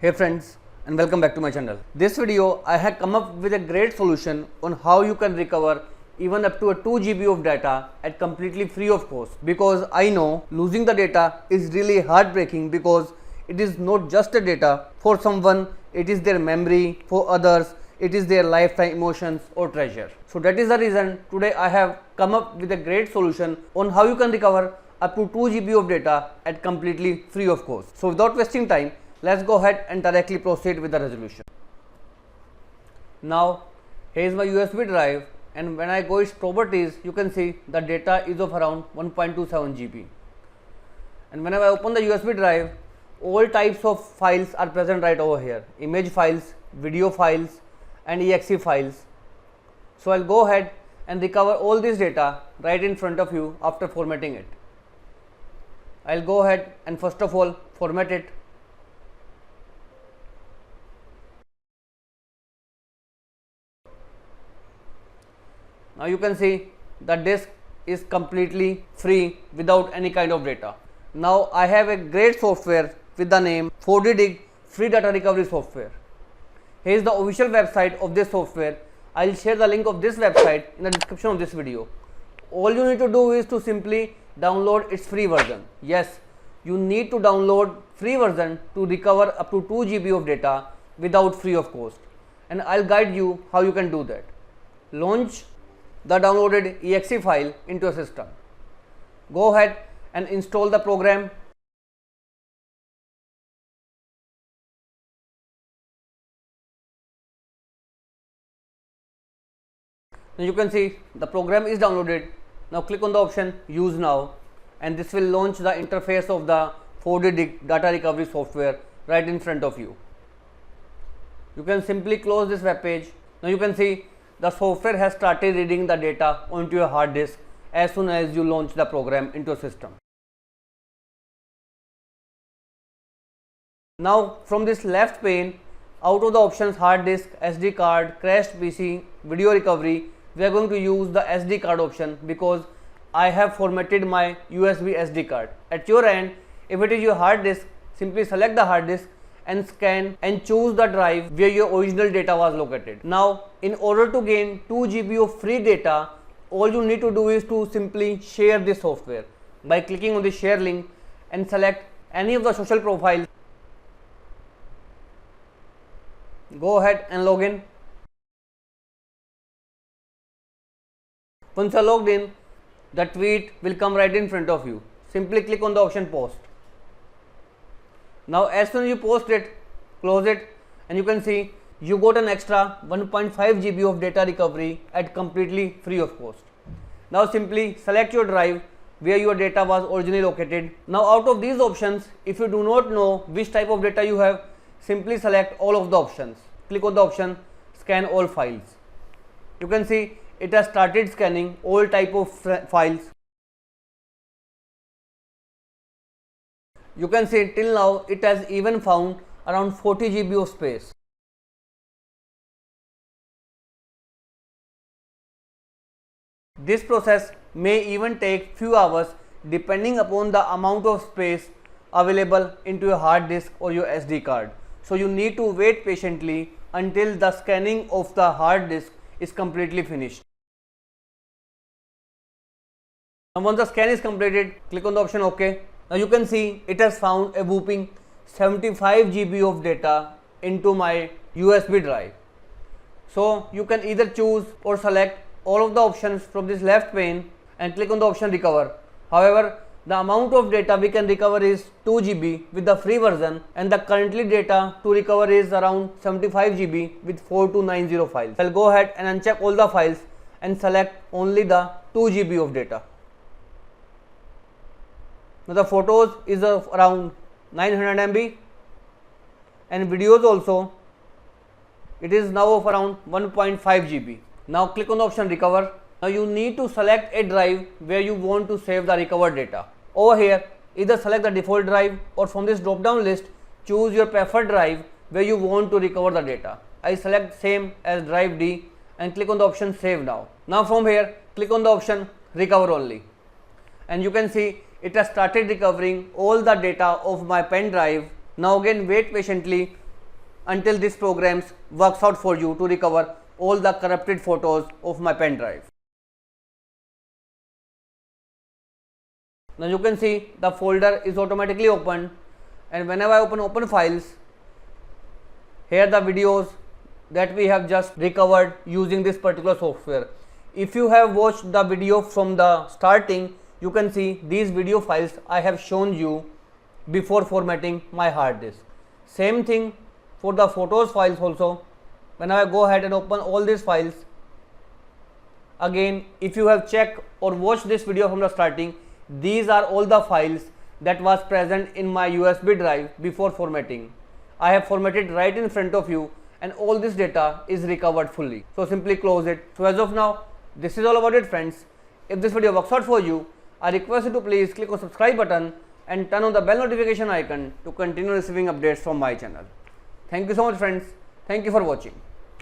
Hey friends, and welcome back to my channel. This video I have come up with a great solution on how you can recover even up to a 2 GB of data at completely free of cost, because I know losing the data is really heartbreaking, because it is not just the data. For someone it is their memory, for others it is their lifetime emotions or treasure. So that is the reason today I have come up with a great solution on how you can recover up to 2 GB of data at completely free of cost. So without wasting time, let's go ahead and directly proceed with the resolution. Now here is my USB drive, and when I go its properties, you can see the data is of around 1.27 GB. And whenever I open the USB drive, all types of files are present right over here: image files, video files and exe files. So I'll go ahead and recover all this data right in front of you after formatting it. I'll go ahead and first of all format it. Now you can see the disk is completely free without any kind of data. Now I have a great software with the name 4DDiG Free Data Recovery Software. Here is the official website of this software. I will share the link of this website in the description of this video. All you need to do is to simply download its free version. Yes, you need to download free version to recover up to 2 GB of data without free of cost, and I'll guide you how you can do that. Launch the downloaded exe file into a system. Go ahead and install the program. Now you can see the program is downloaded. Now click on the option Use Now, and this will launch the interface of the 4DDiG data recovery software right in front of you. You can simply close this web page. Now you can see the software has started reading the data onto your hard disk as soon as you launch the program into a system. Now from this left pane, out of the options hard disk, SD card, crashed PC, video recovery, we are going to use the SD card option because I have formatted my USB SD card. At your end, if it is your hard disk, simply select the hard disk and scan and choose the drive where your original data was located. Now in order to gain 2 GB of free data, all you need to do is to simply share this software by clicking on the share link and select any of the social profiles. Go ahead and log in. Once you are logged in, the tweet will come right in front of you. Simply click on the option post. Now as soon as you post it, close it, and you can see you got an extra 1.5 GB of data recovery at completely free of cost. Now simply select your drive where your data was originally located. Now out of these options, if you do not know which type of data you have, simply select all of the options. Click on the option Scan All Files. You can see it has started scanning all type of files. You can see till now it has even found around 40 GB of space. This process may even take few hours depending upon the amount of space available into your hard disk or your SD card. So you need to wait patiently until the scanning of the hard disk is completely finished. Now once the scan is completed, click on the option OK. Now you can see it has found a whopping 75 GB of data into my USB drive. So you can either choose or select all of the options from this left pane and click on the option Recover. However, the amount of data we can recover is 2 GB with the free version, and the currently data to recover is around 75 GB with 4290 files. I'll go ahead and uncheck all the files and select only the 2 GB of data. Now the photos is of around 900 MB, and videos also it is now of around 1.5 GB. Now click on the option Recover. Now you need to select a drive where you want to save the recovered data. Over here, either select the default drive or from this drop down list choose your preferred drive where you want to recover the data. I select same as drive D and click on the option Save Now. Now from here, click on the option Recover Only, and you can see it has started recovering all the data of my pen drive. Now again wait patiently until this program works out for you to recover all the corrupted photos of my pen drive. Now you can see the folder is automatically opened, and whenever I open files, here the videos that we have just recovered using this particular software. If you have watched the video from the starting, you can see these video files I have shown you before formatting my hard disk. Same thing for the photos files also. When I go ahead and open all these files, again if you have checked or watched this video from the starting, these are all the files that was present in my USB drive before formatting. I have formatted right in front of you, and all this data is recovered fully. So simply close it. So as of now, this is all about it, friends. If this video works out for you, I request you to please click on subscribe button and turn on the bell notification icon to continue receiving updates from my channel. Thank you so much, friends. Thank you for watching.